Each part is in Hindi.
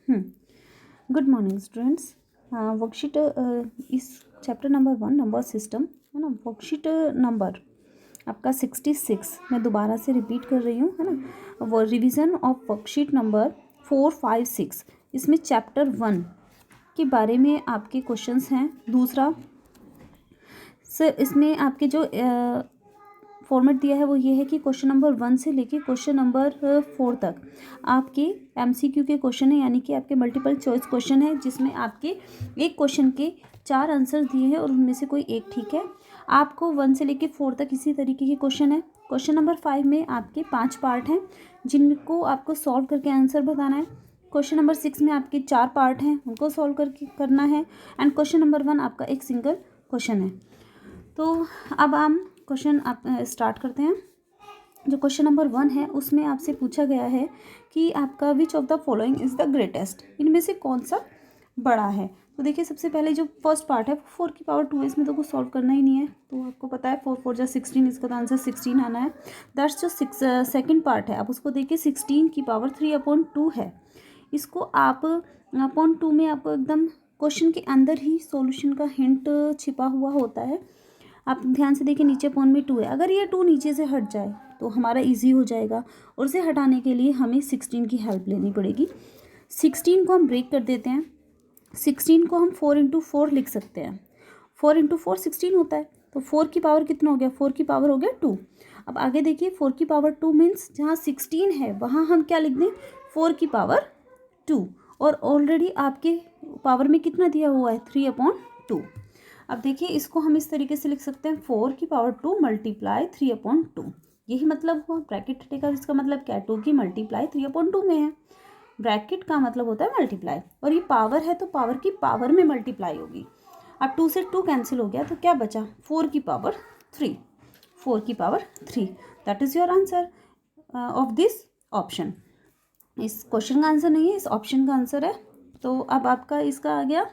Good morning students. वर्कशीट इस चैप्टर नंबर 1 नंबर सिस्टम है ना। वर्कशीट नंबर आपका 66 मैं दोबारा से रिपीट कर रही हूँ, है ना। वो रिवीजन ऑफ वर्कशीट नंबर 4, 5, 6 इसमें चैप्टर 1 के बारे में आपके क्वेश्चंस हैं। दूसरा सर इसमें आपके जो फॉर्मेट दिया है वो ये है कि क्वेश्चन नंबर 1 से लेके क्वेश्चन नंबर 4 तक आपके एमसीक्यू के क्वेश्चन है, यानी कि आपके मल्टीपल चॉइस क्वेश्चन है, जिसमें आपके एक क्वेश्चन के 4 आंसर दिए हैं और उनमें से कोई एक ठीक है। आपको 1 से लेके 4 तक इसी तरीके के क्वेश्चन है। क्वेश्चन नंबर 5 में आपके 5 पार्ट हैं जिनको आपको सॉल्व करके आंसर बताना है। क्वेश्चन नंबर 6 में आपके 4 पार्ट हैं, उनको सॉल्व करके करना है। एंड क्वेश्चन नंबर 1 आपका एक सिंगल क्वेश्चन है। तो अब हम क्वेश्चन आप स्टार्ट करते हैं। जो क्वेश्चन नंबर 1 है उसमें आपसे पूछा गया है कि आपका विच of the following is the greatest, इनमें से कौन सा बड़ा है। तो देखिए सबसे पहले जो फर्स्ट पार्ट है 4 की पावर 2 है, इसमें तो कुछ सॉल्व करना ही नहीं है। तो आपको पता है 4 4 जा 16, इसका तो आंसर 16 आना है। दैट्स जो सेकेंड पार्ट है, आप उसको देखिए 16 की पावर 3/2 है। इसको आप अपॉन 2 में आपको एकदम क्वेश्चन के अंदर ही सॉल्यूशन का हिंट छिपा हुआ होता है। आप ध्यान से देखिए नीचे पॉन में 2 है, अगर ये 2 नीचे से हट जाए तो हमारा इजी हो जाएगा, और इसे हटाने के लिए हमें 16 की हेल्प लेनी पड़ेगी। 16 को हम ब्रेक कर देते हैं। 16 को हम 4 × 4 लिख सकते हैं। 4 × 4 16 होता है। तो 4 की पावर कितना हो गया, 4 की पावर हो गया 2। अब आगे देखिए 4 की पावर 2 मीन्स जहाँ 16 है वहाँ हम क्या लिख दें, 4 की पावर 2। और ऑलरेडी आपके पावर में कितना दिया हुआ है, 3/2। अब देखिए इसको हम इस तरीके से लिख सकते हैं 4 की पावर 2 मल्टीप्लाई 3/2। यही मतलब हुआ। ब्रैकेट हटेगा, इसका मतलब क्या है, 2 की मल्टीप्लाई 3/2 में है। ब्रैकेट का मतलब होता है मल्टीप्लाई, और ये पावर है तो पावर की पावर में मल्टीप्लाई होगी। अब 2 से 2 कैंसिल हो गया तो क्या बचा, 4 की पावर 3। 4 की power 3, that is your answer of this option. इस क्वेश्चन का आंसर नहीं है, इस ऑप्शन का आंसर है। तो अब आपका इसका आ गया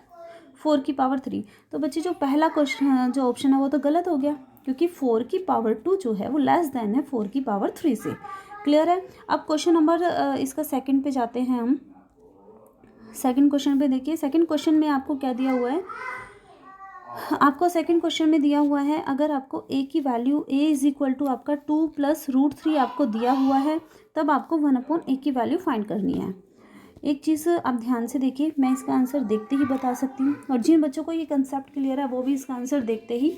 4 की पावर 3। तो बच्चे जो पहला क्वेश्चन जो ऑप्शन है वो तो गलत हो गया, क्योंकि 4 की पावर 2 जो है वो लेस देन है 4 की पावर 3 से। क्लियर है। अब क्वेश्चन नंबर इसका सेकंड पे जाते हैं हम। सेकंड क्वेश्चन पे देखिए, सेकंड क्वेश्चन में आपको क्या दिया हुआ है। आपको सेकंड क्वेश्चन में दिया हुआ है, अगर आपको a की value a is equal to आपका 2 + √3 आपको दिया हुआ है, तब आपको 1/a की वैल्यू फाइंड करनी है। एक चीज़ आप ध्यान से देखिए, मैं इसका आंसर देखते ही बता सकती हूँ, और जिन बच्चों को ये कंसेप्ट क्लियर है वो भी इसका आंसर देखते ही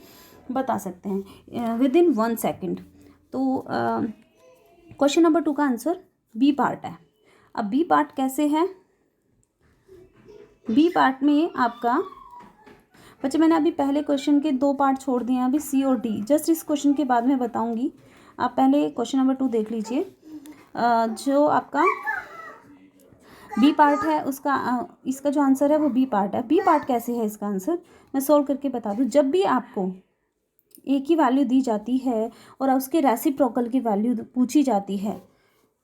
बता सकते हैं विदिन 1 सेकेंड। तो क्वेश्चन नंबर 2 का आंसर बी पार्ट है। अब बी पार्ट कैसे है, बी पार्ट में आपका बच्चे मैंने अभी पहले क्वेश्चन के 2 पार्ट छोड़ दिए हैं, अभी सी और डी जस्ट इस क्वेश्चन के बाद में बताऊंगी। आप पहले क्वेश्चन नंबर 2 देख लीजिए। जो आपका बी पार्ट है उसका इसका जो आंसर है वो बी पार्ट है। बी पार्ट कैसे है, इसका आंसर मैं सोल्व करके बता दूं। जब भी आपको ए की वैल्यू दी जाती है और उसके रेसिप्रोकल की वैल्यू पूछी जाती है,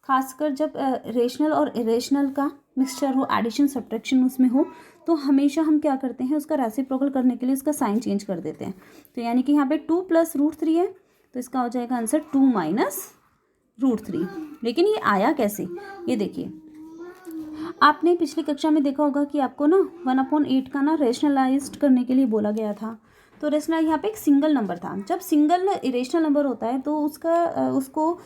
खासकर जब रेशनल और इरेशनल का मिक्सचर हो, एडिशन सब्ट्रैक्शन उसमें हो, तो हमेशा हम क्या करते हैं, उसका रेसिप्रोकल करने के लिए उसका साइन चेंज कर देते हैं। तो यानी कि यहाँ पे 2 + √3 है, तो इसका हो जाएगा आंसर 2 - √3। लेकिन ये आया कैसे, ये देखिए। आपने पिछली कक्षा में देखा होगा कि आपको ना 1/8 का ना रेशनलाइज्ड करने के लिए बोला गया था। तो रेशनल यहाँ पे एक सिंगल नंबर था। जब सिंगल इरेशनल नंबर होता है तो उसको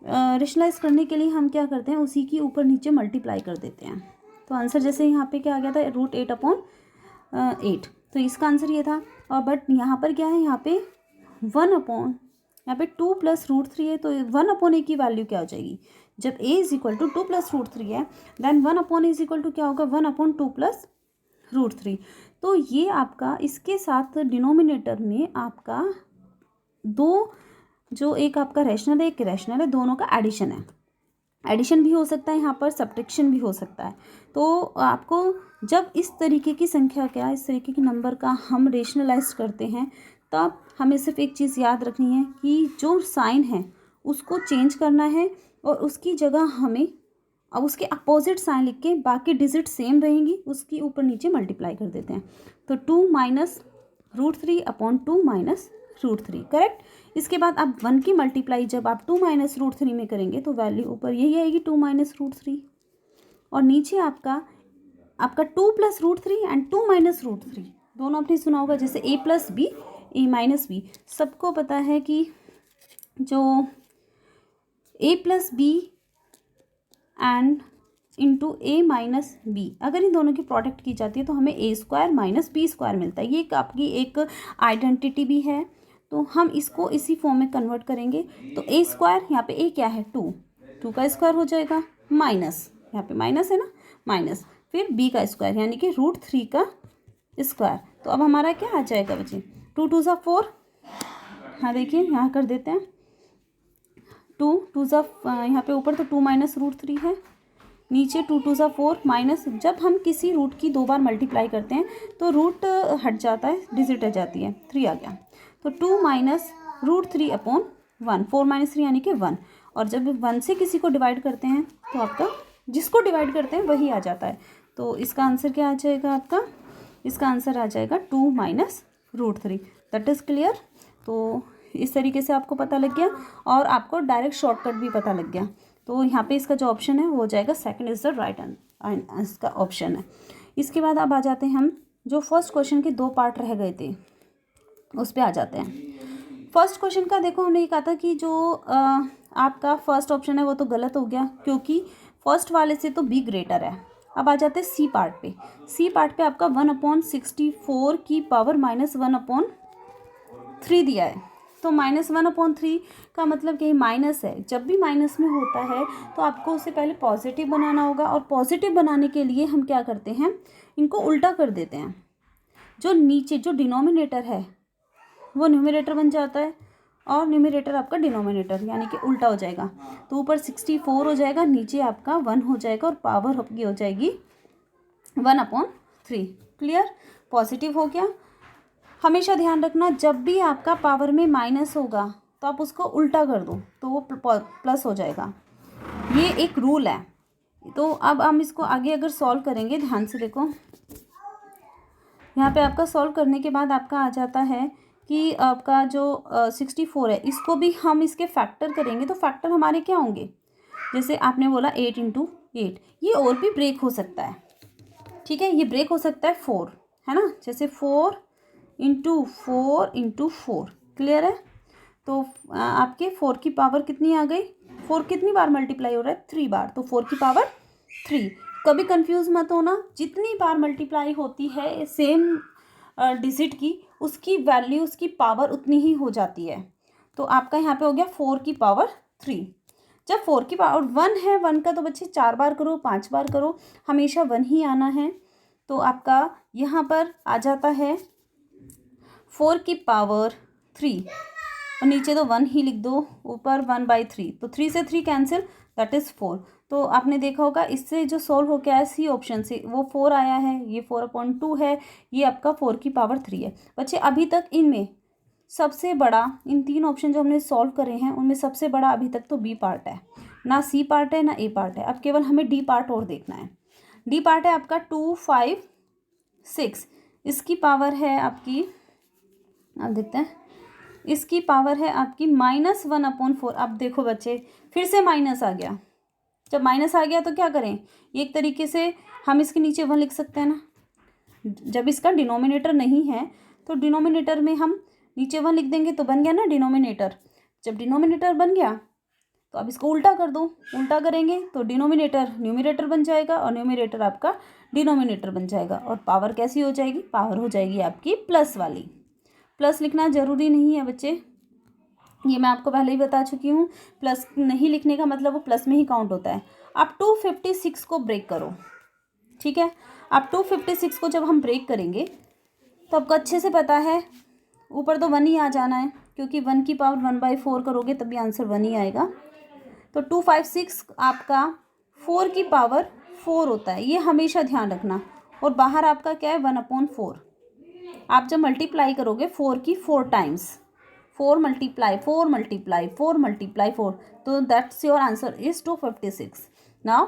रेशनलाइज करने के लिए हम क्या करते हैं, उसी के ऊपर नीचे मल्टीप्लाई कर देते हैं। तो आंसर जैसे यहाँ पे क्या आ गया था, √8/8। तो इसका आंसर ये था। और बट यहाँ पर क्या है, यहाँ पे 2 + √3 है, तो 1/a की वैल्यू क्या हो जाएगी, जब a इज इक्वल टू 2 + √3 है, then 1/a is equal to क्या होगा, 1/2 + √3। तो ये आपका इसके साथ डिनोमिनेटर में आपका दो, जो एक आपका रैशनल है एक इरेशनल है, दोनों का एडिशन है। एडिशन भी हो सकता है यहाँ पर, सब्ट्रैक्शन भी हो सकता है। तो आपको जब इस तरीके की संख्या क्या, इस तरीके की नंबर का हम रेशनलाइज करते हैं, तब हमें सिर्फ एक चीज़ याद रखनी है कि जो साइन है उसको चेंज करना है, और उसकी जगह हमें अब उसके अपोजिट साइन लिख के बाकी डिजिट सेम रहेंगी, उसकी ऊपर नीचे मल्टीप्लाई कर देते हैं। तो 2 - √3/2 - √3 करेक्ट। इसके बाद आप 1 की मल्टीप्लाई जब आप 2 - √3 में करेंगे तो वैल्यू ऊपर यही आएगी, 2 - √3, और नीचे आपका आपका 2 + √3 एंड 2 - √3 दोनों आपने सुना होगा, जैसे a + b a - b। सबको पता है कि जो a + b and into a - b, अगर इन दोनों की प्रोडक्ट की जाती है तो हमें a² - b² मिलता है। ये एक आपकी एक आइडेंटिटी भी है, तो हम इसको इसी फॉर्म में कन्वर्ट करेंगे। तो a², यहाँ पे a क्या है 2 का स्क्वायर हो जाएगा, माइनस यहाँ पे माइनस है ना, माइनस फिर b का स्क्वायर यानी कि √3 का स्क्वायर। तो अब हमारा क्या आ जाएगा बच्चे, 2 × 2 = 4। हाँ देखिए यहाँ कर देते हैं, 2 × 2 = यहाँ पे ऊपर तो 2 - √3 है, नीचे 2 × 2 = 4 माइनस। जब हम किसी रूट की 2 बार मल्टीप्लाई करते हैं तो रूट हट जाता है, डिजिट हट जाती है, 3 आ गया। तो 2 - √3/1, 4 - 3 यानी कि 1। और जब 1 से किसी को डिवाइड करते हैं तो आपका जिसको डिवाइड करते हैं वही आ जाता है। तो इसका आंसर क्या आ जाएगा आपका, इसका आंसर आ जाएगा 2 - √3। That is clear. तो इस तरीके से आपको पता लग गया और आपको डायरेक्ट शॉर्टकट भी पता लग गया। तो यहाँ पे इसका जो ऑप्शन है वो हो जाएगा सेकंड इज़ द राइट इसका ऑप्शन है। इसके बाद अब आ जाते हैं हम, जो फर्स्ट क्वेश्चन के 2 पार्ट रह गए थे उस पर आ जाते हैं। फर्स्ट क्वेश्चन का देखो, हमने ये कहा था कि जो आपका फर्स्ट ऑप्शन है वो तो गलत हो गया, क्योंकि फर्स्ट वाले से तो b ग्रेटर है। अब आ जाते हैं सी पार्ट पे। सी पार्ट पे आपका 1/64 की पावर -1/3 दिया है। तो -1/3 का मतलब कि माइनस है। जब भी माइनस में होता है तो आपको उसे पहले पॉजिटिव बनाना होगा, और पॉजिटिव बनाने के लिए हम क्या करते हैं, इनको उल्टा कर देते हैं। जो नीचे जो डिनोमिनेटर है वो न्यूमरेटर बन जाता है, और न्यूमरेटर आपका डिनोमिनेटर यानी कि उल्टा हो जाएगा। तो ऊपर 64 हो जाएगा, नीचे आपका 1 हो जाएगा, और पावर आपकी हो जाएगी 1/3। क्लियर, पॉजिटिव हो गया। हमेशा ध्यान रखना, जब भी आपका पावर में माइनस होगा तो आप उसको उल्टा कर दो तो वो प्लस हो जाएगा। ये एक रूल है। तो अब हम इसको आगे अगर सॉल्व करेंगे, ध्यान से देखो, यहाँ पे आपका सॉल्व करने के बाद आपका आ जाता है कि आपका जो 64 है, इसको भी हम इसके फैक्टर करेंगे तो फैक्टर हमारे क्या होंगे, जैसे आपने बोला 8 × 8, ये और भी ब्रेक हो सकता है। ठीक है, ये ब्रेक हो सकता है 4, है ना, जैसे 4 × 4 × 4। क्लियर है। तो आपके 4 की पावर कितनी आ गई, 4 कितनी बार मल्टीप्लाई हो रहा है, 3 बार, तो 4 की पावर 3। कभी कंफ्यूज मत होना, जितनी बार मल्टीप्लाई होती है सेम डिजिट की, उसकी वैल्यू, उसकी पावर उतनी ही हो जाती है। तो आपका यहाँ पे हो गया 4 की पावर 3। जब 4 की पावर 1 है, 1 का तो बच्चे 4 बार करो, 5 बार करो, हमेशा 1 ही आना है। तो आपका यहाँ पर आ जाता है 4 की पावर 3, और नीचे तो 1 ही लिख दो, ऊपर 1/3, तो 3 से 3 कैंसिल, दैट इज़ 4। तो आपने देखा होगा इससे जो सॉल्व हो गया है सी ऑप्शन से, वो 4 आया है, ये 4/2 है, ये आपका 4 की पावर 3 है। बच्चे अभी तक इनमें सबसे बड़ा, इन 3 ऑप्शन जो हमने सॉल्व करे हैं उनमें सबसे बड़ा अभी तक तो बी पार्ट है, ना सी पार्ट है ना ए पार्ट है। अब केवल हमें डी पार्ट और देखना है। डी पार्ट है आपका 2, 5, 6, इसकी पावर है आपकी, आप देखते हैं, इसकी पावर है आपकी -1/4। अब देखो बच्चे, फिर से माइनस आ गया। जब माइनस आ गया तो क्या करें, एक तरीके से हम इसके नीचे 1 लिख सकते हैं ना। जब इसका डिनोमिनेटर नहीं है तो डिनोमिनेटर में हम नीचे 1 लिख देंगे, तो बन गया ना डिनोमिनेटर। जब डिनोमिनेटर बन गया तो अब इसको उल्टा कर दो, उल्टा करेंगे तो डिनोमिनेटर न्यूमरेटर बन जाएगा, और न्यूमरेटर आपका डिनोमिनेटर बन जाएगा, और पावर कैसी हो जाएगी, पावर हो जाएगी आपकी प्लस वाली। प्लस लिखना ज़रूरी नहीं है बच्चे, ये मैं आपको पहले ही बता चुकी हूँ। प्लस नहीं लिखने का मतलब वो प्लस में ही काउंट होता है। आप 256 को ब्रेक करो, ठीक है। आप 256 को जब हम ब्रेक करेंगे तो आपको अच्छे से पता है ऊपर तो 1 ही आ जाना है, क्योंकि 1 की पावर 1/4 करोगे तभी आंसर 1 ही आएगा। तो 256 आपका 4 की पावर 4 होता है, ये हमेशा ध्यान रखना। और बाहर आपका क्या है, 1/4। आप जब मल्टीप्लाई करोगे 4 की 4 टाइम्स, 4 × 4 × 4 × 4, तो that's your answer is 256 now,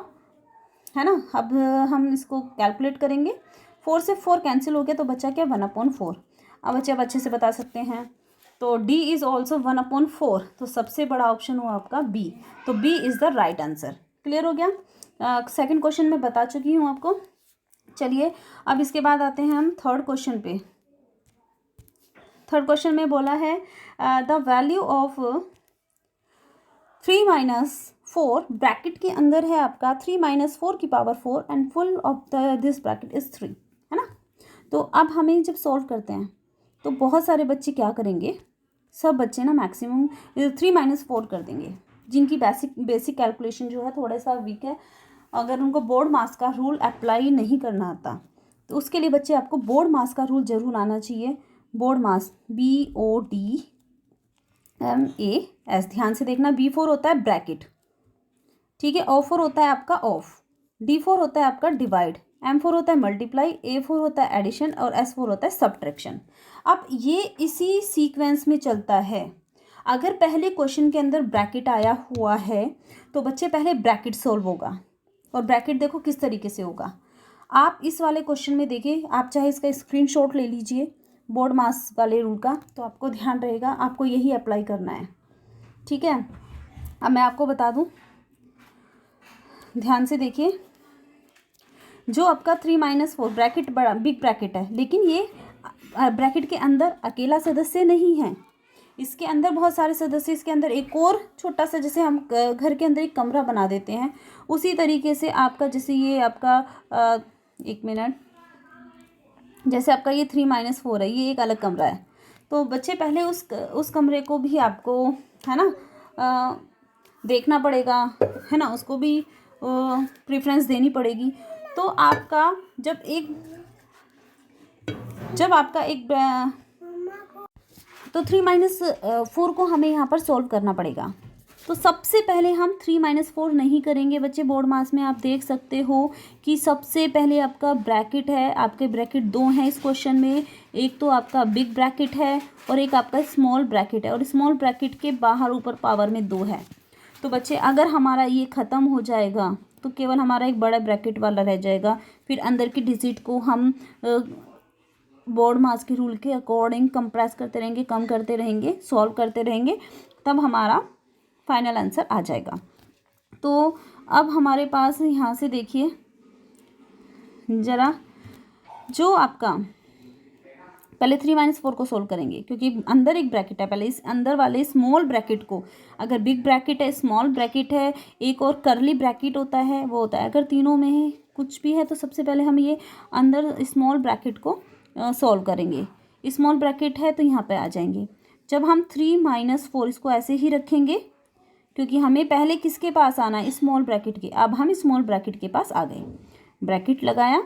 है ना। अब हम इसको कैलकुलेट करेंगे, 4 से 4 कैंसिल हो गया तो बचा क्या, 1/4। अब बच्चे अब अच्छे से बता सकते हैं, तो D इज़ ऑल्सो 1/4, तो सबसे बड़ा ऑप्शन हुआ आपका B, तो B is the right answer. Clear हो गया। सेकंड क्वेश्चन में बता चुकी हूँ आपको। चलिए अब इसके बाद आते हैं हम थर्ड क्वेश्चन पे। थर्ड क्वेश्चन में बोला है the value of 3 minus 4 bracket के अंदर है आपका 3 माइनस 4 की power 4 and full of this bracket is 3, है ना। तो अब हमें जब सॉल्व करते हैं तो बहुत सारे बच्चे क्या करेंगे, सब बच्चे ना मैक्सिमम 3 माइनस 4 कर देंगे, जिनकी बेसिक कैलकुलेशन जो है थोड़ा सा वीक है। अगर उनको बोर्ड मास का रूल अप्लाई नहीं करना आता तो उसके लिए बच्चे आपको बोर्ड मास का रूल जरूर आना चाहिए। बोर्ड मास BODMAS, ध्यान से देखना। B4 होता है ब्रैकेट, ठीक है। O4 होता है आपका ऑफ, D4 होता है आपका डिवाइड, M4 होता है मल्टीप्लाई, A4 होता है एडिशन और S4 होता है सब्ट्रैक्शन। अब ये इसी सीक्वेंस में चलता है। अगर पहले क्वेश्चन के अंदर ब्रैकेट आया हुआ है तो बच्चे पहले ब्रैकेट सोल्व होगा, और ब्रैकेट देखो किस तरीके से होगा। आप इस वाले क्वेश्चन में देखिए, आप चाहे इसका स्क्रीनशॉट ले लीजिए बोर्ड मास वाले रूल का, तो आपको ध्यान रहेगा, आपको यही अप्लाई करना है, ठीक है। अब मैं आपको बता दूं, ध्यान से देखिए, जो आपका 3 माइनस 4 ब्रैकेट बड़ा बिग ब्रैकेट है, लेकिन ये ब्रैकेट के अंदर अकेला सदस्य नहीं है, इसके अंदर बहुत सारे सदस्य, इसके अंदर एक और छोटा सा, जैसे हम घर के अंदर एक कमरा बना देते हैं, उसी तरीके से आपका, जैसे ये आपका 1 मिनट, जैसे आपका ये 3 माइनस 4 है, ये एक अलग कमरा है। तो बच्चे पहले उस कमरे को भी आपको, है ना, देखना पड़ेगा, है ना, उसको भी प्रेफरेंस देनी पड़ेगी। तो आपका जब आपका एक तो 3 माइनस 4 को हमें यहाँ पर सॉल्व करना पड़ेगा। तो सबसे पहले हम 3 माइनस 4 नहीं करेंगे बच्चे। बोर्ड मास में आप देख सकते हो कि सबसे पहले आपका ब्रैकेट है, आपके ब्रैकेट 2 हैं इस क्वेश्चन में। एक तो आपका बिग ब्रैकेट है और एक आपका स्मॉल ब्रैकेट है, और स्मॉल ब्रैकेट के बाहर ऊपर पावर में 2 है। तो बच्चे अगर हमारा ये ख़त्म हो जाएगा तो केवल हमारा एक बड़ा ब्रैकेट वाला रह जाएगा। फिर अंदर की डिजिट को हम बोर्ड मास के रूल के अकॉर्डिंग कंप्रेस करते रहेंगे, कम करते रहेंगे, सॉल्व करते रहेंगे, तब हमारा फाइनल आंसर आ जाएगा। तो अब हमारे पास यहाँ से देखिए ज़रा, जो आपका पहले 3 माइनस 4 को सोल्व करेंगे, क्योंकि अंदर एक ब्रैकेट है। पहले इस अंदर वाले स्मॉल ब्रैकेट को, अगर बिग ब्रैकेट है, स्मॉल ब्रैकेट है, एक और करली ब्रैकेट होता है, वो होता है। अगर तीनों में है कुछ भी है तो सबसे पहले हम ये अंदर स्मॉल ब्रैकेट को सॉल्व करेंगे। स्मॉल ब्रैकेट है तो यहाँ पे आ जाएंगे। जब हम 3 माइनस 4 इसको ऐसे ही रखेंगे, क्योंकि हमें पहले किसके पास आना है, स्मॉल ब्रैकेट के। अब हम स्मॉल ब्रैकेट के पास आ गए, ब्रैकेट लगाया,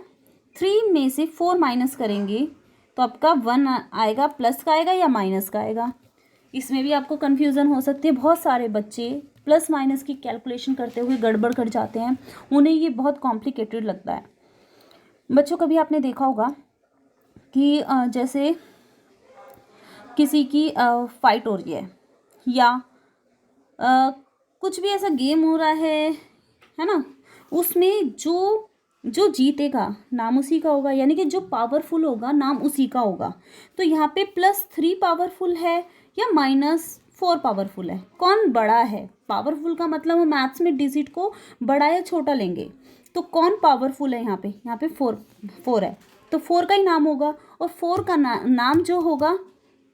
3 में से 4 माइनस करेंगे तो आपका 1 आएगा, प्लस का आएगा या माइनस का आएगा। इसमें भी आपको कन्फ्यूज़न हो सकती है। बहुत सारे बच्चे प्लस माइनस की कैलकुलेशन करते हुए गड़बड़ कर जाते हैं, उन्हें ये बहुत कॉम्प्लिकेटेड लगता है। बच्चों कभी आपने देखा होगा कि जैसे किसी की फाइट हो रही है, या कुछ भी ऐसा गेम हो रहा है ना, उसमें जो जीतेगा नाम उसी का होगा, यानी कि जो पावरफुल होगा नाम उसी का होगा। तो यहाँ पे +3 पावरफुल है या -4 पावरफुल है, कौन बड़ा है? पावरफुल का मतलब हम मैथ्स में डिजिट को बड़ा या छोटा लेंगे, तो कौन पावरफुल है यहाँ पे 4 है, तो 4 का ही नाम होगा। और 4 का नाम जो होगा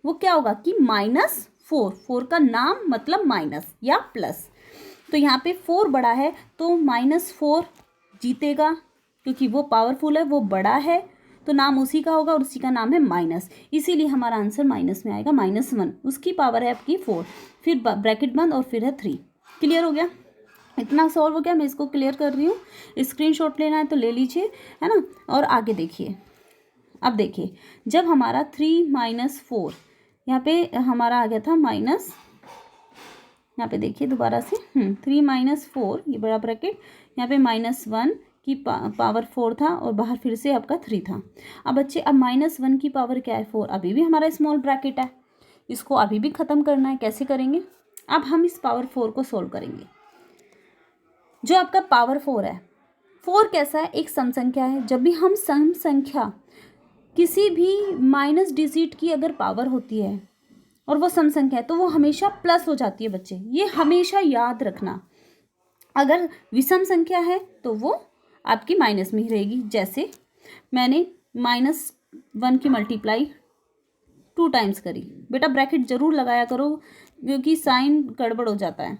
वो क्या होगा कि -4, 4 का नाम मतलब माइनस या प्लस। तो यहाँ पे 4 बड़ा है तो -4 जीतेगा, क्योंकि वो पावरफुल है, वो बड़ा है, तो नाम उसी का होगा और उसी का नाम है माइनस, इसीलिए हमारा आंसर माइनस में आएगा। -1 उसकी पावर है आपकी 4, फिर ब्रैकेट बंद और फिर है 3। क्लियर हो गया? इतना सॉल्व हो गया, मैं इसको क्लियर कर रही हूँ। स्क्रीनशॉट लेना है तो ले लीजिए, है ना। और आगे देखिए, अब देखिए जब हमारा 3 माइनस 4 यहाँ पे हमारा आ गया था माइनस, यहाँ पे देखिए दोबारा से 3 माइनस 4, ये बड़ा ब्रैकेट, यहाँ पे -1 की पावर 4 था और बाहर फिर से आपका 3 था। अब बच्चे अब -1 की पावर क्या है 4, अभी भी हमारा स्मॉल ब्रैकेट है, इसको अभी भी ख़त्म करना है। कैसे करेंगे? अब हम इस पावर 4 को सोल्व करेंगे। जो आपका पावर 4 है, 4 कैसा है? एक सम संख्या है। जब भी हम सम संख्या किसी भी माइनस डिजिट की अगर पावर होती है और वो सम संख्या है तो वो हमेशा प्लस हो जाती है बच्चे, ये हमेशा याद रखना। अगर विषम संख्या है तो वो आपकी माइनस में ही रहेगी। जैसे मैंने -1 की मल्टीप्लाई 2 टाइम्स करी। बेटा ब्रैकेट जरूर लगाया करो क्योंकि साइन गड़बड़ हो जाता है।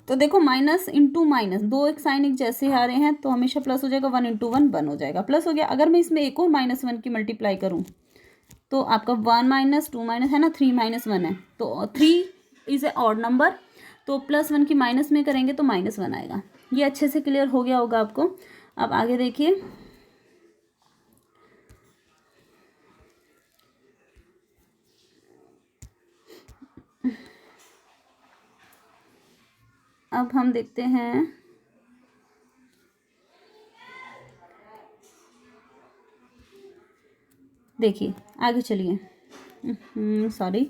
तो देखो माइनस इंटू माइनस, दो एक साइन एक जैसे आ रहे हैं तो हमेशा प्लस हो जाएगा, 1 इंटू 1 1 हो जाएगा, प्लस हो गया। अगर मैं इसमें एक और -1 की मल्टीप्लाई करूँ तो आपका 1 माइनस 2 माइनस है ना, 3 -1 है, तो 3 इज ए ऑड नंबर, तो +1 की माइनस में करेंगे तो -1 आएगा। ये अच्छे से क्लियर हो गया होगा आपको। अब आगे देखिए, अब हम देखते हैं, देखिए आगे चलिए, सॉरी,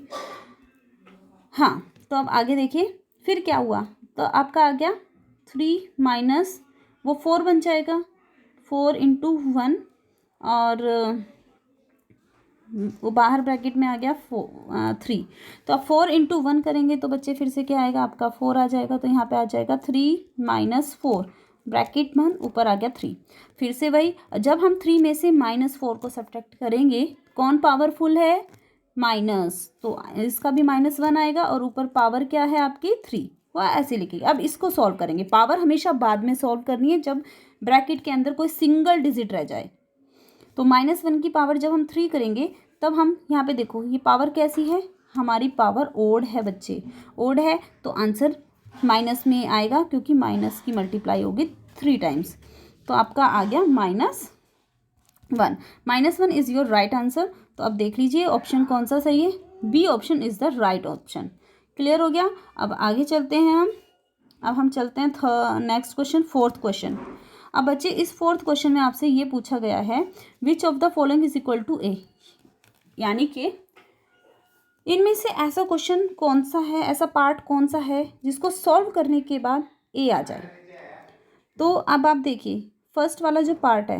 हाँ तो अब आगे देखिए फिर क्या हुआ, तो आपका आ गया 3 माइनस वो 4 बन जाएगा, 4 इंटू 1 और वो बाहर ब्रैकेट में आ गया 3। तो अब 4 इंटू 1 करेंगे तो बच्चे फिर से क्या आएगा, आपका 4 आ जाएगा, तो यहाँ पे आ जाएगा 3 माइनस 4, ब्रैकेट में ऊपर आ गया 3। फिर से वही, जब हम 3 में से -4 को सब्ट्रैक्ट करेंगे, कौन पावरफुल है, माइनस, तो इसका भी -1 आएगा और ऊपर पावर क्या है आपकी 3, वह ऐसे लिखेगी। अब इसको सॉल्व करेंगे, पावर हमेशा बाद में सॉल्व करनी है जब ब्रैकेट के अंदर कोई सिंगल डिजिट रह जाए। तो -1 की पावर जब हम 3 करेंगे तब हम यहाँ पे देखो ये पावर कैसी है, हमारी पावर ओड है बच्चे, ओड है, तो आंसर माइनस में आएगा क्योंकि माइनस की मल्टीप्लाई होगी 3 टाइम्स, तो आपका आ गया -1। -1 इज़ योर राइट आंसर। तो अब देख लीजिए ऑप्शन कौन सा सही है, B option is the right option. Clear हो गया। अब आगे चलते हैं हम चलते हैं नेक्स्ट क्वेश्चन, 4th क्वेश्चन। अब बच्चे इस 4th क्वेश्चन में आपसे ये पूछा गया है, which of the following is equal to A, यानी कि इनमें से ऐसा क्वेश्चन कौन सा है, ऐसा पार्ट कौन सा है जिसको सॉल्व करने के बाद ए आ जाए। तो अब आप देखिए फर्स्ट वाला जो पार्ट है,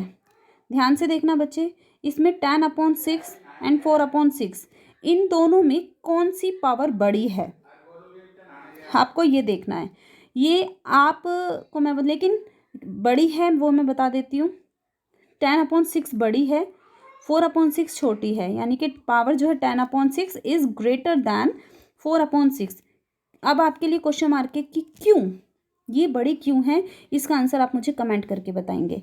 ध्यान से देखना बच्चे, इसमें 10/6 एंड 4/6, इन दोनों में कौन सी पावर बड़ी है, आपको ये देखना है। ये आपको मैं लेकिन बड़ी है वो मैं बता देती हूँ, 10/6 बड़ी है, 4/6 छोटी है, यानी कि पावर जो है 10/6 इज ग्रेटर दैन 4/6। अब आपके लिए क्वेश्चन मार्क है कि क्यों, ये बड़ी क्यों है, इसका आंसर आप मुझे कमेंट करके बताएंगे।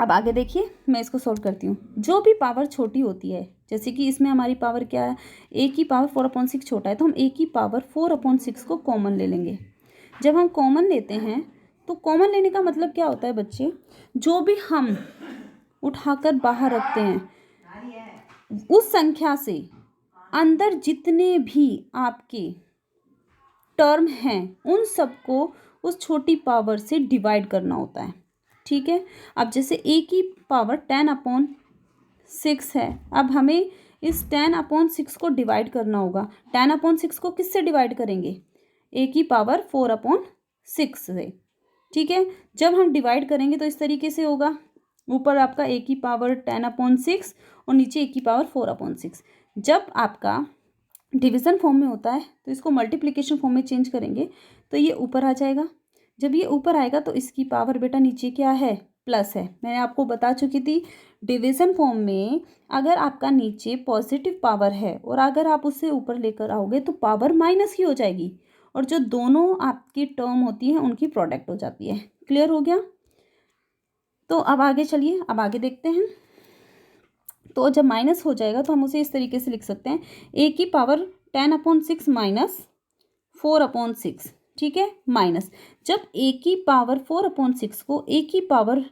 अब आगे देखिए मैं इसको सॉल्व करती हूँ। जो भी पावर छोटी होती है, जैसे कि इसमें हमारी पावर क्या है, ए की पावर 4/6 छोटा है, तो हम ए की पावर 4/6 को कॉमन ले लेंगे। जब हम कॉमन लेते हैं तो कॉमन लेने का मतलब क्या होता है बच्चे, जो भी हम उठाकर बाहर रखते हैं उस संख्या से अंदर जितने भी आपके टर्म हैं उन सबको उस छोटी पावर से डिवाइड करना होता है, ठीक है। अब जैसे ए की पावर 10/6 है, अब हमें इस 10/6 को डिवाइड करना होगा। 10/6 को किससे डिवाइड करेंगे, ए की पावर 4/6 से, ठीक है। जब हम डिवाइड करेंगे तो इस तरीके से होगा, ऊपर आपका ए की पावर 10/6 और नीचे ए की पावर 4/6। जब आपका डिवीज़न फॉर्म में होता है तो इसको मल्टीप्लिकेशन फॉर्म में चेंज करेंगे तो ये ऊपर आ जाएगा। जब ये ऊपर आएगा तो इसकी पावर बेटा नीचे क्या है, प्लस है। मैंने आपको बता चुकी थी डिवीज़न फॉर्म में अगर आपका नीचे पॉजिटिव पावर है और अगर आप उसे ऊपर लेकर आओगे तो पावर माइनस ही हो जाएगी, और जो दोनों आपकी टर्म होती हैं उनकी प्रोडक्ट हो जाती है। क्लियर हो गया। तो अब आगे चलिए, अब आगे देखते हैं। तो जब माइनस हो जाएगा तो हम उसे इस तरीके से लिख सकते हैं, ए की पावर 10/6 माइनस 4/6, ठीक है, माइनस जब ए की पावर 4/6 को ए की पावर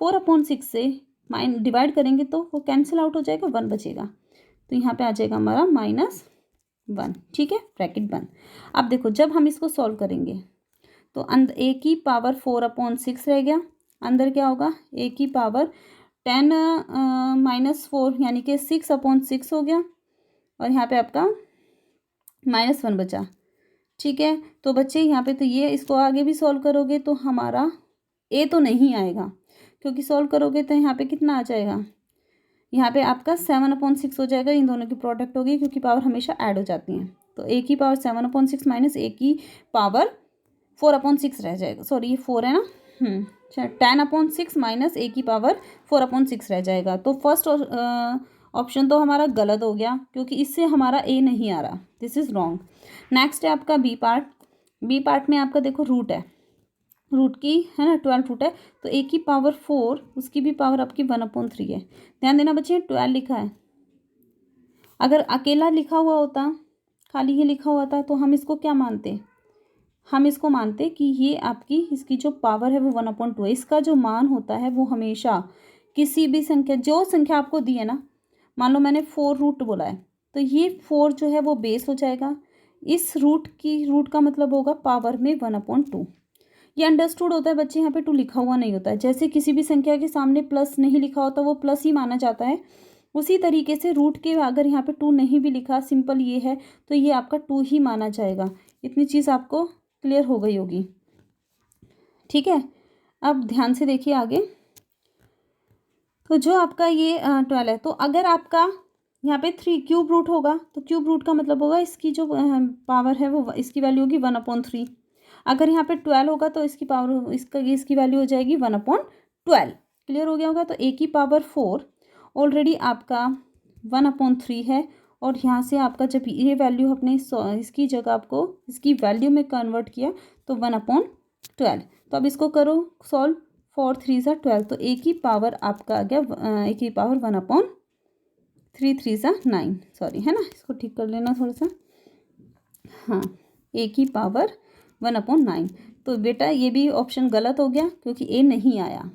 4/6 से डिवाइड करेंगे तो वो कैंसिल आउट हो जाएगा, 1 बचेगा, तो यहाँ पे आ जाएगा हमारा -1, ठीक है, ब्रैकेट बंद। अब देखो जब हम इसको सॉल्व करेंगे तो अंदर ए की पावर 4/6 रह गया, अंदर क्या होगा, ए की पावर 10 - 4 यानी कि 6/6 हो गया, और यहाँ पे आपका -1 बचा, ठीक है। तो बच्चे यहाँ पे तो ये इसको आगे भी सॉल्व करोगे तो हमारा ए तो नहीं आएगा, क्योंकि सॉल्व करोगे तो यहाँ पे कितना आ जाएगा, यहाँ पे आपका 7/6 हो जाएगा, इन दोनों की प्रोडक्ट होगी क्योंकि पावर हमेशा ऐड हो जाती हैं। तो ए की पावर 7/6 माइनस ए की पावर 4/6 रह जाएगा, सॉरी ये 4 है ना, 10/6 माइनस a की पावर 4/6 रह जाएगा। तो फर्स्ट ऑप्शन तो हमारा गलत हो गया क्योंकि इससे हमारा a नहीं आ रहा, दिस इज़ रॉन्ग। नेक्स्ट है आपका बी पार्ट। बी पार्ट में आपका देखो रूट है, रूट की है ना 12 रूट है, तो a की पावर 4 उसकी भी पावर आपकी 1/3 है। ध्यान देना बच्चे 12 लिखा है, अगर अकेला लिखा हुआ होता, खाली ही लिखा हुआ था, तो हम इसको क्या मानते, हम इसको मानते कि ये आपकी इसकी जो पावर है वो 1/2 है। इसका जो मान होता है वो हमेशा किसी भी संख्या, जो संख्या आपको दी है ना, मान लो मैंने 4 रूट बोला है, तो ये 4 जो है वो बेस हो जाएगा, इस रूट की रूट का मतलब होगा पावर में 1/2। ये अंडरस्टूड होता है बच्चे, यहाँ पे 2 लिखा हुआ नहीं होता है। जैसे किसी भी संख्या के सामने प्लस नहीं लिखा होता वो प्लस ही माना जाता है, उसी तरीके से रूट के अगर यहाँ पे 2 नहीं भी लिखा, सिंपल ये है, तो ये आपका 2 ही माना जाएगा। इतनी चीज़ आपको क्लियर हो गई होगी, ठीक है। अब ध्यान से देखिए आगे, तो जो आपका ये 12 है, तो अगर आपका यहाँ पे 3 क्यूब रूट होगा, तो क्यूब रूट का मतलब होगा इसकी जो पावर है वो इसकी वैल्यू होगी 1/3। अगर यहाँ पे 12 होगा तो इसकी पावर इसकी वैल्यू हो जाएगी 1/12। क्लियर हो गया होगा। तो a की पावर 4 ऑलरेडी आपका 1/3 है, और यहाँ से आपका जब ये वैल्यू अपने इसकी जगह आपको इसकी वैल्यू में कन्वर्ट किया तो 1/12। तो अब इसको करो सॉल्व, 4 3 सा 12, तो a की पावर आपका आ गया a की पावर 1/3 3 सा 9, सॉरी है ना, इसको ठीक कर लेना थोड़ा सा, हाँ a की पावर 1/9। तो बेटा ये भी ऑप्शन गलत हो गया क्योंकि a नहीं आया,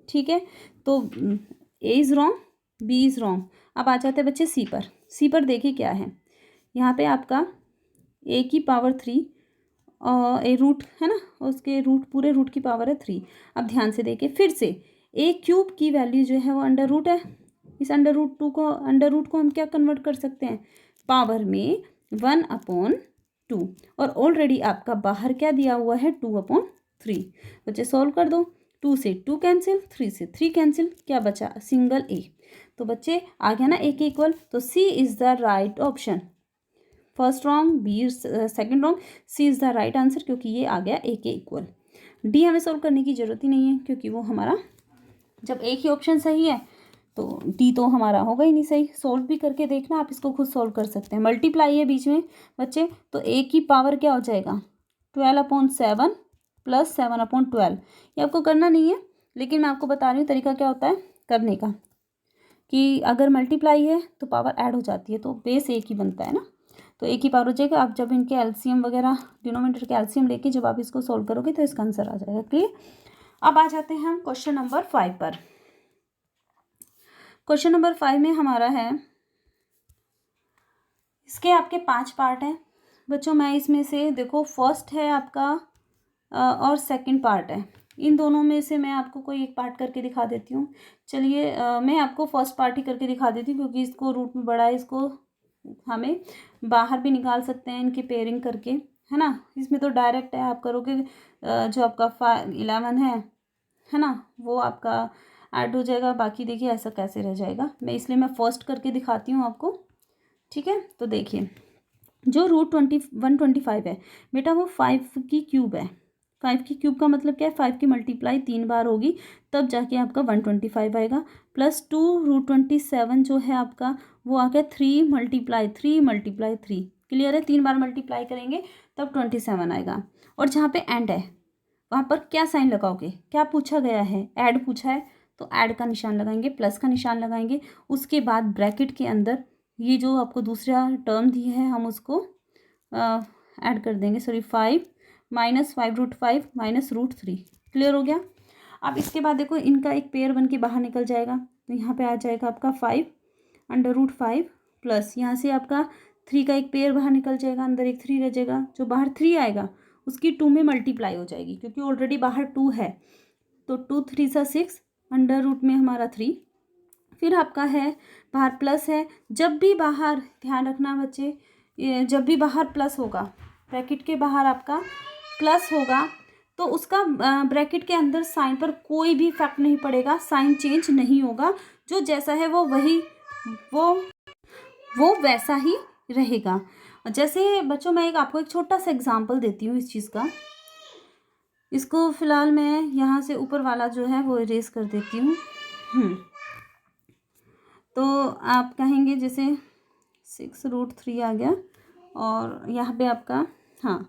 ठीक है। तो a is wrong, b is wrong. अब आ जाते हैं बच्चे सी पर। सी पर देखिए क्या है, यहाँ पे आपका a की पावर 3 और ए रूट है ना, उसके रूट पूरे रूट की पावर है 3। अब ध्यान से देखिए फिर से, a क्यूब की वैल्यू जो है वो अंडर रूट है, इस अंडर रूट को हम क्या कन्वर्ट कर सकते हैं, पावर में 1/2, और ऑलरेडी आपका बाहर क्या दिया हुआ है 2/3। बच्चे सॉल्व कर दो, 2 से 2 कैंसिल, 3 से 3 कैंसिल, क्या बचा सिंगल a। तो बच्चे आ गया ना a के इक्वल, तो c is the right option. First wrong, B second wrong, C is the right answer क्योंकि ये आ गया ए के इक्वल। डी हमें सॉल्व करने की ज़रूरत ही नहीं है क्योंकि वो हमारा जब एक ही ऑप्शन सही है तो डी तो हमारा होगा ही नहीं सही। सॉल्व भी करके देखना, आप इसको खुद सॉल्व कर सकते हैं। मल्टीप्लाई है बीच में बच्चे, तो ए की पावर क्या हो जाएगा 12/7 प्लस 7/12। ये आपको करना नहीं है, लेकिन मैं आपको बता रही हूँ तरीका क्या होता है करने का, कि अगर मल्टीप्लाई है तो पावर ऐड हो जाती है, तो बेस एक ही बनता है ना, तो एक ही पावर हो जाएगा। आप जब इनके एलसीएम वगैरह डिनोमिनेटर के एलसीएम लेके जब आप इसको सॉल्व करोगे तो इसका आंसर आ जाएगा। क्लियर। अब आ जाते हैं हम क्वेश्चन नंबर 5 पर। क्वेश्चन नंबर 5 में हमारा है, इसके आपके 5 पार्ट हैं बच्चों। मैं इसमें से देखो फर्स्ट है आपका और सेकंड पार्ट है, इन दोनों में से मैं आपको कोई एक पार्ट करके दिखा देती हूँ। चलिए मैं आपको फर्स्ट पार्ट ही करके दिखा देती हूँ क्योंकि इसको रूट में बड़ा है, इसको हमें बाहर भी निकाल सकते हैं इनकी पेयरिंग करके, है ना। इसमें तो डायरेक्ट है, आप करोगे जो आपका 11 है ना, वो आपका ऐड हो जाएगा। बाकी देखिए ऐसा कैसे रह जाएगा, मैं इसलिए मैं फर्स्ट करके दिखाती हूँ आपको, ठीक है। तो देखिए जो रूट 125 है बेटा, वो 5 की क्यूब है। 5 की क्यूब का मतलब क्या है, 5 की मल्टीप्लाई 3 बार होगी तब जाके आपका 125 आएगा। प्लस 2√27 जो है आपका वो आ गया 3 × 3 क्लियर है। 3 बार मल्टीप्लाई करेंगे तब 27 आएगा। और जहाँ पे एंड है वहाँ पर क्या साइन लगाओगे, क्या पूछा गया है, ऐड पूछा है तो ऐड का निशान लगाएंगे, प्लस का निशान लगाएंगे। उसके बाद ब्रैकेट के अंदर ये जो आपको दूसरा टर्म दिया है हम उसको ऐड कर देंगे, सॉरी 5 - 5√5 - √3। क्लियर हो गया। अब इसके बाद देखो इनका एक पेयर बन के बाहर निकल जाएगा, तो यहाँ पे आ जाएगा आपका 5√5 प्लस यहाँ से आपका 3 का एक पेयर बाहर निकल जाएगा, अंदर एक 3 रह जाएगा। जो बाहर 3 आएगा उसकी 2 में मल्टीप्लाई हो जाएगी क्योंकि ऑलरेडी बाहर 2 है, तो 2 3 सा 6 अंडर रूट में हमारा 3। फिर आपका है बाहर प्लस है, जब भी बाहर ध्यान रखना बच्चे, जब भी बाहर प्लस होगा ब्रैकेट के बाहर आपका प्लस होगा तो उसका ब्रैकेट के अंदर साइन पर कोई भी इफेक्ट नहीं पड़ेगा, साइन चेंज नहीं होगा, जो जैसा है वो वही वो वैसा ही रहेगा। जैसे बच्चों मैं आपको एक छोटा सा एग्जांपल देती हूँ इस चीज़ का। इसको फिलहाल मैं यहाँ से ऊपर वाला जो है वो इरेज कर देती हूँ। तो आप कहेंगे जैसे 6√3 आ गया, और यहाँ पे आपका, हाँ,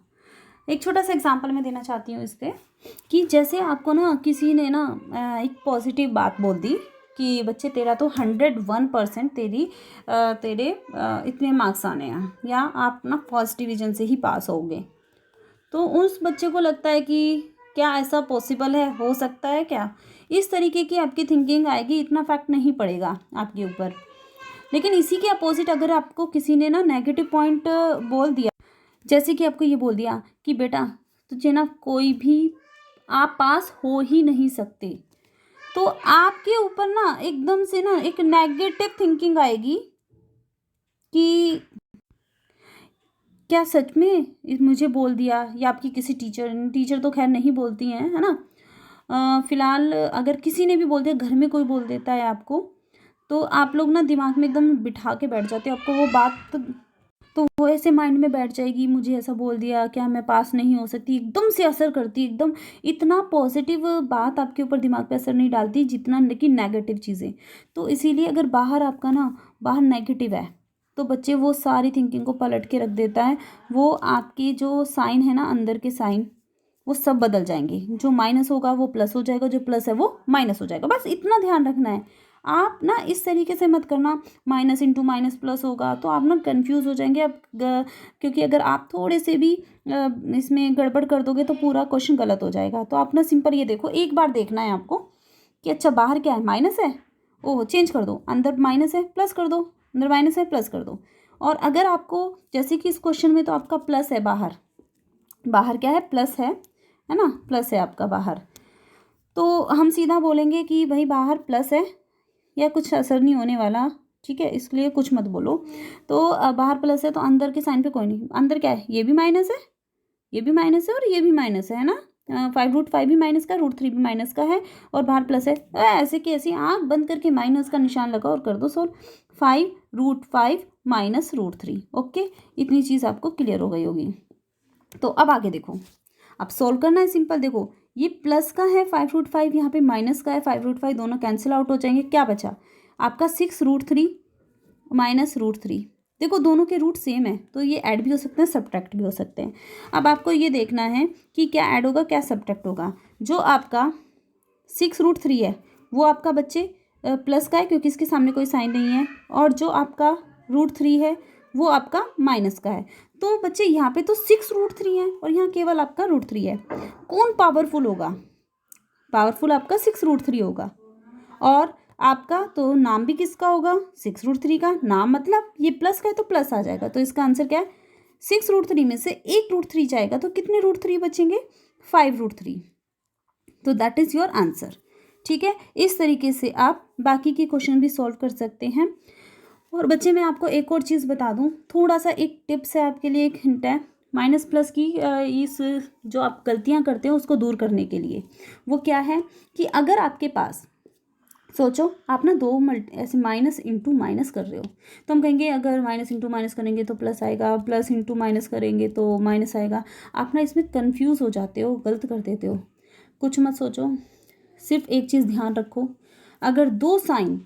एक छोटा सा एग्जांपल मैं देना चाहती हूँ इस पर, कि जैसे आपको ना किसी ने ना एक पॉजिटिव बात बोल दी कि बच्चे तेरा तो 101% तेरे इतने मार्क्स आने हैं, या आप ना फर्स्ट डिवीज़न से ही पास होगे। तो उस बच्चे को लगता है कि क्या ऐसा पॉसिबल है, हो सकता है क्या, इस तरीके की आपकी थिंकिंग आएगी, इतना फैक्ट नहीं पड़ेगा आपके ऊपर। लेकिन इसी के अपोजिट अगर आपको किसी ने ना नेगेटिव पॉइंट बोल दिया, जैसे कि आपको ये बोल दिया कि बेटा तुझे ना कोई भी, आप पास हो ही नहीं सकते, तो आपके ऊपर ना एकदम से ना एक नेगेटिव थिंकिंग आएगी कि क्या सच में मुझे बोल दिया, या आपकी किसी टीचर तो खैर नहीं बोलती हैं, है ना। फिलहाल अगर किसी ने भी बोल दिया, घर में कोई बोल देता है आपको, तो आप लोग ना दिमाग में एकदम बिठा के बैठ जाते हो, आपको वो बात तो वो ऐसे माइंड में बैठ जाएगी, मुझे ऐसा बोल दिया, क्या मैं पास नहीं हो सकती, एकदम से असर करती, एकदम इतना पॉजिटिव बात आपके ऊपर दिमाग पे असर नहीं डालती जितना कि नेगेटिव चीज़ें। तो इसीलिए अगर बाहर आपका ना, बाहर नेगेटिव है, तो बच्चे वो सारी थिंकिंग को पलट के रख देता है, वो आपकी जो साइन है ना, अंदर के साइन, वो सब बदल जाएंगे, जो माइनस होगा वो प्लस हो जाएगा, जो प्लस है वो माइनस हो जाएगा। बस इतना ध्यान रखना है। आप ना इस तरीके से मत करना, माइनस इंटू माइनस प्लस होगा, तो आप ना कंफ्यूज हो जाएंगे आप, क्योंकि अगर आप थोड़े से भी इसमें गड़बड़ कर दोगे तो पूरा क्वेश्चन गलत हो जाएगा। तो आप ना सिंपल ये देखो, एक बार देखना है आपको कि अच्छा बाहर क्या है, माइनस है, ओह चेंज कर दो, अंदर माइनस है प्लस कर दो, अंदर माइनस है प्लस कर दो। और अगर आपको, जैसे कि इस क्वेश्चन में तो आपका प्लस है, बाहर बाहर क्या है, प्लस है ना, प्लस है आपका बाहर, तो हम सीधा बोलेंगे कि भाई बाहर प्लस है, या कुछ असर नहीं होने वाला, ठीक है, इसलिए कुछ मत बोलो। तो बाहर प्लस है तो अंदर के साइन पे कोई नहीं, अंदर क्या है, ये भी माइनस है, ये भी माइनस है, और ये भी माइनस है ना, 5√5 भी माइनस का, √3 भी माइनस का है, और बाहर प्लस है। ऐसे कि ऐसी आँख बंद करके माइनस का निशान लगाओ और कर दो सोल्व, 5√5 माइनस √3। ओके, इतनी चीज़ आपको क्लियर हो गई होगी। तो अब आगे देखो, अब सोल्व करना है सिंपल। देखो ये प्लस का है 5√5, यहाँ पे माइनस का है 5√5, दोनों कैंसिल आउट हो जाएंगे, क्या बचा आपका 6√3 माइनस √3। देखो दोनों के रूट सेम है, तो ये ऐड भी हो सकते हैं, सब्ट्रैक्ट भी हो सकते हैं। अब आपको ये देखना है कि क्या ऐड होगा क्या सब्ट्रैक्ट होगा। जो आपका 6√3 है वो आपका बच्चे प्लस का है, क्योंकि इसके सामने कोई साइन नहीं है, और जो आपका √3 है वो आपका माइनस का है। तो बच्चे यहाँ पे तो 6√3 है और यहाँ केवल आपका √3 है। कौन पावरफुल होगा, पावरफुल आपका 6√3 होगा। और आपका तो नाम भी किसका होगा, 6√3 का नाम, मतलब ये प्लस का है तो प्लस आ जाएगा। तो इसका आंसर क्या है, 6√3 में से एक √3 जाएगा तो कितने √3 बचेंगे, 5√3। तो दैट इज़ योर आंसर। ठीक है, इस तरीके से आप बाकी के क्वेश्चन भी सॉल्व कर सकते हैं। और बच्चे मैं आपको एक और चीज़ बता दूं, थोड़ा सा एक टिप्स है आपके लिए, एक हिंट है माइनस प्लस की, इस जो आप गलतियां करते हो उसको दूर करने के लिए। वो क्या है कि अगर आपके पास, सोचो आप ना ऐसे माइनस इंटू माइनस कर रहे हो, तो हम कहेंगे अगर माइनस इंटू माइनस करेंगे तो प्लस आएगा, प्लस इंटू माइनस करेंगे तो माइनस आएगा। आप ना इसमें कन्फ्यूज़ हो जाते हो, गलत कर देते हो। कुछ मत सोचो, सिर्फ एक चीज़ ध्यान रखो, अगर दो साइन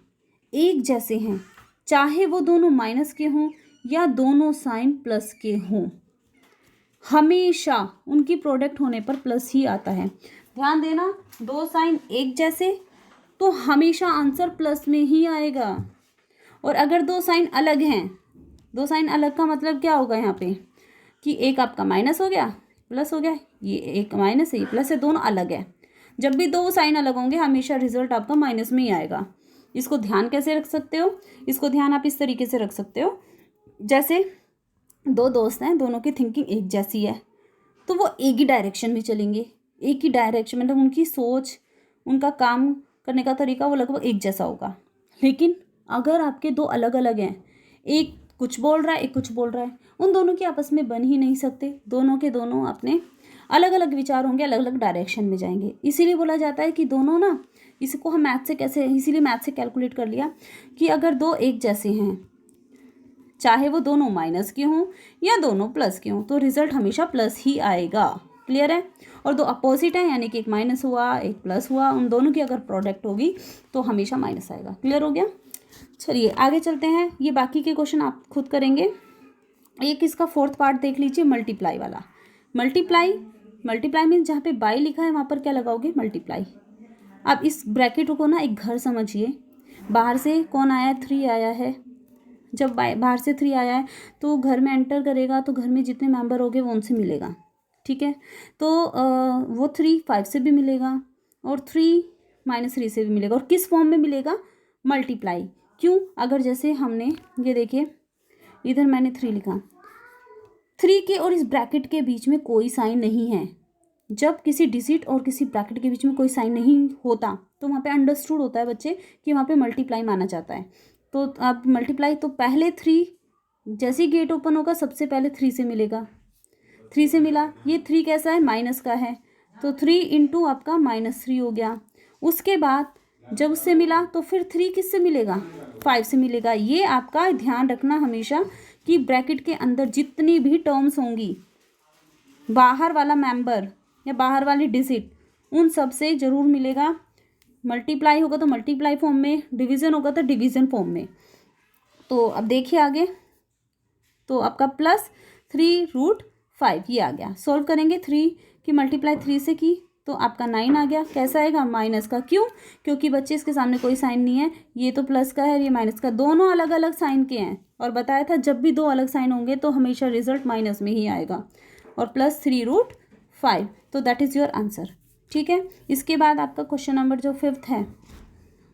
एक जैसे हैं, चाहे वो दोनों माइनस के हों या दोनों साइन प्लस के हों, हमेशा उनकी प्रोडक्ट होने पर प्लस ही आता है। ध्यान देना, दो साइन एक जैसे तो हमेशा आंसर प्लस में ही आएगा। और अगर दो साइन अलग हैं, दो साइन अलग का मतलब क्या होगा यहाँ पे कि एक आपका माइनस हो गया प्लस हो गया, ये एक माइनस है ये प्लस है, दोनों अलग है। जब भी दो साइन अलग होंगे हमेशा रिजल्ट आपका माइनस में ही आएगा। इसको ध्यान कैसे रख सकते हो, इसको ध्यान आप इस तरीके से रख सकते हो, जैसे दो दोस्त हैं, दोनों की थिंकिंग एक जैसी है, तो वो एक ही डायरेक्शन में चलेंगे, एक ही डायरेक्शन, मतलब उनकी सोच, उनका काम करने का तरीका वो लगभग एक जैसा होगा। लेकिन अगर आपके दो अलग अलग हैं, एक कुछ बोल रहा है एक कुछ बोल रहा है, उन दोनों के आपस में बन ही नहीं सकते, दोनों के दोनों अपने अलग अलग विचार होंगे, अलग अलग डायरेक्शन में जाएंगे। इसीलिए बोला जाता है कि दोनों ना, इसको हम मैथ से कैसे, इसीलिए मैथ से कैलकुलेट कर लिया कि अगर दो एक जैसे हैं, चाहे वो दोनों माइनस के हों या दोनों प्लस के हों, तो रिजल्ट हमेशा प्लस ही आएगा। क्लियर है। और दो अपोजिट है, यानी कि एक माइनस हुआ एक प्लस हुआ, उन दोनों की अगर प्रोडक्ट होगी तो हमेशा माइनस आएगा। क्लियर हो गया। चलिए आगे चलते हैं, ये बाकी के क्वेश्चन आप खुद करेंगे। एक इसका फोर्थ पार्ट देख लीजिए, मल्टीप्लाई वाला। मल्टीप्लाई मीन्स जहाँ पे बाई लिखा है वहाँ पर क्या लगाओगे, मल्टीप्लाई। अब इस ब्रैकेट को ना एक घर समझिए, बाहर से कौन आया है, 3 आया है। जब बाहर से 3 आया है तो घर में एंटर करेगा तो घर में जितने मेंबर होंगे वो उनसे मिलेगा, ठीक है। तो वो 3 5 से भी मिलेगा और 3 -3 से भी मिलेगा। और किस फॉर्म में मिलेगा, मल्टीप्लाई। क्यों, अगर जैसे हमने ये देखिए इधर मैंने 3 लिखा, 3 के और इस ब्रैकेट के बीच में कोई साइन नहीं है। जब किसी डिजिट और किसी ब्रैकेट के बीच में कोई साइन नहीं होता तो वहाँ पे अंडरस्टूड होता है बच्चे कि वहाँ पे मल्टीप्लाई माना जाता है। तो अब मल्टीप्लाई तो पहले 3, जैसे ही गेट ओपन होगा सबसे पहले 3 से मिलेगा, 3 से मिला। ये 3 कैसा है, माइनस का है, तो 3 इंटू आपका -3 हो गया। उसके बाद जब उससे मिला तो फिर 3 किससे मिलेगा, 5 से मिलेगा। ये आपका ध्यान रखना हमेशा कि ब्रैकेट के अंदर जितनी भी टर्म्स होंगी, बाहर वाला मेंबर या बाहर वाली डिजिट, उन सब से जरूर मिलेगा। मल्टीप्लाई होगा तो मल्टीप्लाई फॉर्म में, डिवीज़न होगा तो डिवीज़न फॉर्म में। तो अब देखिए आगे, तो आपका +3√5 ये आ गया। सॉल्व करेंगे, 3 की मल्टीप्लाई 3 से की तो आपका 9 आ गया। कैसा आएगा, माइनस का। क्यों, क्योंकि बच्चे इसके सामने कोई साइन नहीं है, ये तो प्लस का है ये माइनस का, दोनों अलग अलग साइन के हैं। और बताया था जब भी दो अलग साइन होंगे तो हमेशा रिजल्ट माइनस में ही आएगा। और +3√5, तो दैट इज़ योर आंसर, ठीक है। इसके बाद आपका क्वेश्चन नंबर जो 5th है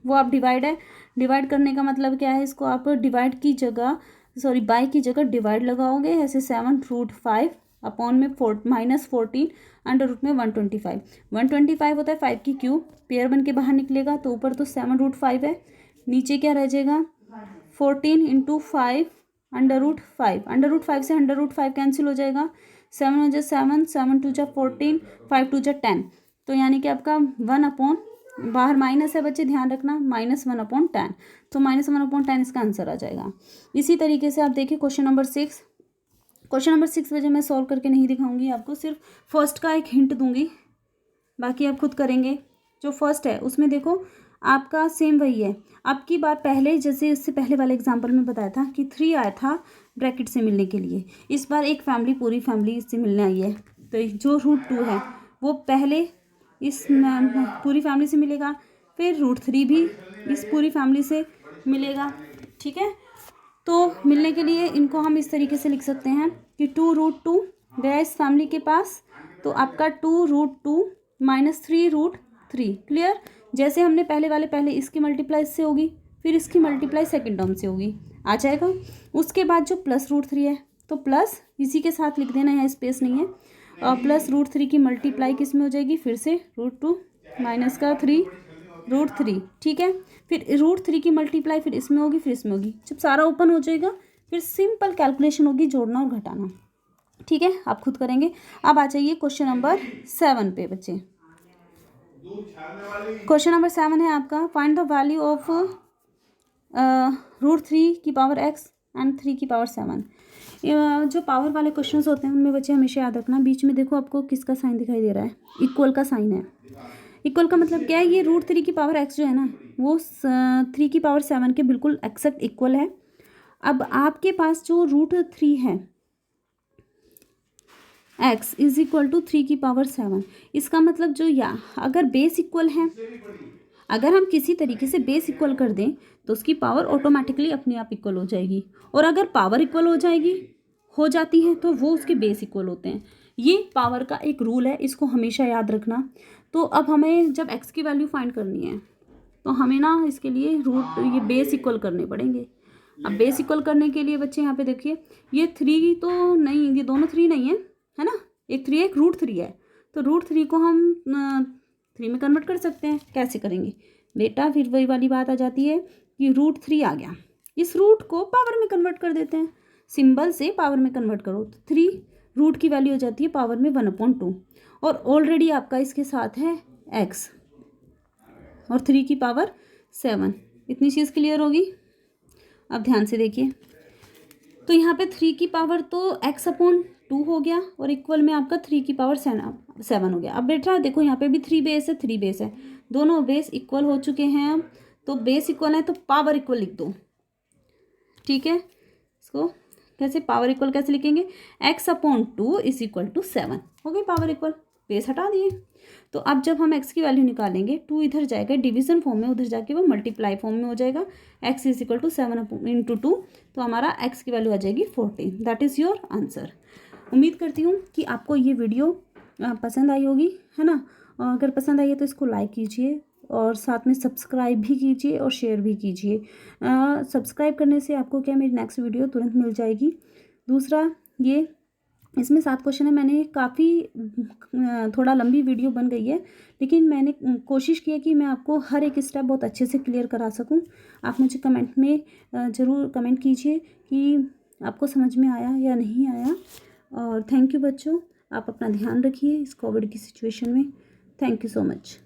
वो आप डिवाइड है। डिवाइड करने का मतलब क्या है, इसको आप डिवाइड की जगह बाई की जगह डिवाइड लगाओगे। ऐसे 7√5 अपॉन में -14 अंडर रूट में 125। 125 होता है 5 की क्यूब, पेयर बन के बाहर निकलेगा तो ऊपर तो 7√5 है, नीचे क्या रह जाएगा 14 इंटू 5 √5। √5 से √5 कैंसिल हो जाएगा, 7 हो जाए 7, 7 2 जा 14, 5 2 जा 10। तो यानी कि आपका 1 अपॉन, बाहर माइनस है बच्चे ध्यान रखना, -1/10, तो -1/10 इसका आंसर आ जाएगा। इसी तरीके से आप देखिए क्वेश्चन नंबर 6। क्वेश्चन नंबर 6 वजह मैं सॉल्व करके नहीं दिखाऊंगी आपको, सिर्फ फर्स्ट का एक हिंट दूंगी, बाकी आप खुद करेंगे। जो फर्स्ट है उसमें देखो आपका सेम वही है। अब की बार पहले जैसे इससे पहले वाले एग्जाम्पल में बताया था कि 3 आया था ब्रैकेट से मिलने के लिए, इस बार एक फैमिली पूरी फैमिली इससे मिलने आई है। तो जो √2 है वो पहले इस पूरी फैमिली से मिलेगा, फिर √3 भी इस पूरी फैमिली से मिलेगा, ठीक है। तो मिलने के लिए इनको हम इस तरीके से लिख सकते हैं कि 2√2 गया इस फैमिली के पास, तो आपका 2√2 -3√3। क्लियर। जैसे हमने पहले इसकी मल्टीप्लाई इससे होगी, फिर इसकी मल्टीप्लाई सेकंड टर्म से होगी, आ जाएगा। उसके बाद जो +√3 है तो प्लस इसी के साथ लिख देना, यहाँ स्पेस नहीं है। और +√3 की मल्टीप्लाई किस में हो जाएगी, फिर से √2 माइनस का 3√3, ठीक है। फिर √3 की मल्टीप्लाई फिर इसमें होगी, फिर इसमें होगी। जब सारा ओपन हो जाएगा फिर सिंपल कैलकुलेशन होगी, जोड़ना और घटाना, ठीक है। आप खुद करेंगे। अब आ जाइए क्वेश्चन नंबर 7 पे बच्चे। क्वेश्चन नंबर 7 है आपका, फाइंड द वैल्यू ऑफ √3 की पावर x एंड 3 की पावर 7। जो पावर वाले क्वेश्चंस होते हैं उनमें बच्चे हमेशा याद रखना, बीच में देखो आपको किसका साइन दिखाई दे रहा है, इक्वल का साइन है। इक्वल का मतलब क्या है, ये √3 की पावर x जो है ना वो 3 की पावर 7 के बिल्कुल एक्सेक्ट इक्वल है। अब आपके पास जो √3 है x = 3 की पावर 7, इसका मतलब जो अगर बेस इक्वल है, अगर हम किसी तरीके से बेस इक्वल कर दें तो उसकी पावर ऑटोमेटिकली अपने आप इक्वल हो जाएगी। और अगर पावर इक्वल हो जाती है तो वो उसके बेस इक्वल होते हैं। ये पावर का एक रूल है, इसको हमेशा याद रखना। तो अब हमें जब x की वैल्यू फाइंड करनी है तो हमें ना इसके लिए ये बेस इक्वल करने पड़ेंगे। अब बेस इक्वल करने के लिए बच्चे यहाँ पे देखिए, ये 3 तो नहीं, ये दोनों 3 नहीं है ना, एक 3 है एक √3 है। तो √3 को हम 3 में कन्वर्ट कर सकते हैं। कैसे करेंगे बेटा, फिर वही वाली बात आ जाती है कि √3 आ गया, इस रूट को पावर में कन्वर्ट कर देते हैं, सिंबल से पावर में कन्वर्ट करो तो 3 रूट की वैल्यू हो जाती है पावर में 1/2। और ऑलरेडी आपका इसके साथ है x और 3 की पावर 7। इतनी चीज़ क्लियर होगी। अब ध्यान से देखिए, तो यहाँ पे 3 की पावर तो x/2 हो गया और इक्वल में आपका 3 की पावर 7 7 हो गया। अब बेटा देखो यहाँ पे भी 3 बेस है, 3 बेस है, दोनों बेस इक्वल हो चुके हैं। अब तो बेस इक्वल है तो पावर इक्वल लिख दो, ठीक है। इसको कैसे पावर इक्वल कैसे लिखेंगे, x/2 इज इक्वल टू 7, हो गई पावर इक्वल, बेस हटा दिए। तो अब जब हम x की वैल्यू निकालेंगे, 2 इधर जाएगा डिवीजन फॉर्म में, उधर जाके वो मल्टीप्लाई फॉर्म में हो जाएगा, x इज इक्वल टू 7/2, तो हमारा x की वैल्यू आ जाएगी 14। That is your answer. उम्मीद करती हूँ कि आपको ये वीडियो पसंद आई होगी, है ना। अगर पसंद आई है तो इसको लाइक कीजिए और साथ में सब्सक्राइब भी कीजिए और शेयर भी कीजिए। सब्सक्राइब करने से आपको क्या, मेरी नेक्स्ट वीडियो तुरंत मिल जाएगी। दूसरा ये इसमें 7 क्वेश्चन है, मैंने काफ़ी थोड़ा लंबी वीडियो बन गई है, लेकिन मैंने कोशिश की है कि मैं आपको हर एक स्टेप बहुत अच्छे से क्लियर करा सकूं। आप मुझे कमेंट में ज़रूर कमेंट कीजिए कि आपको समझ में आया या नहीं आया। और थैंक यू बच्चों, आप अपना ध्यान रखिए इस कोविड की सिचुएशन में। Thank you so much.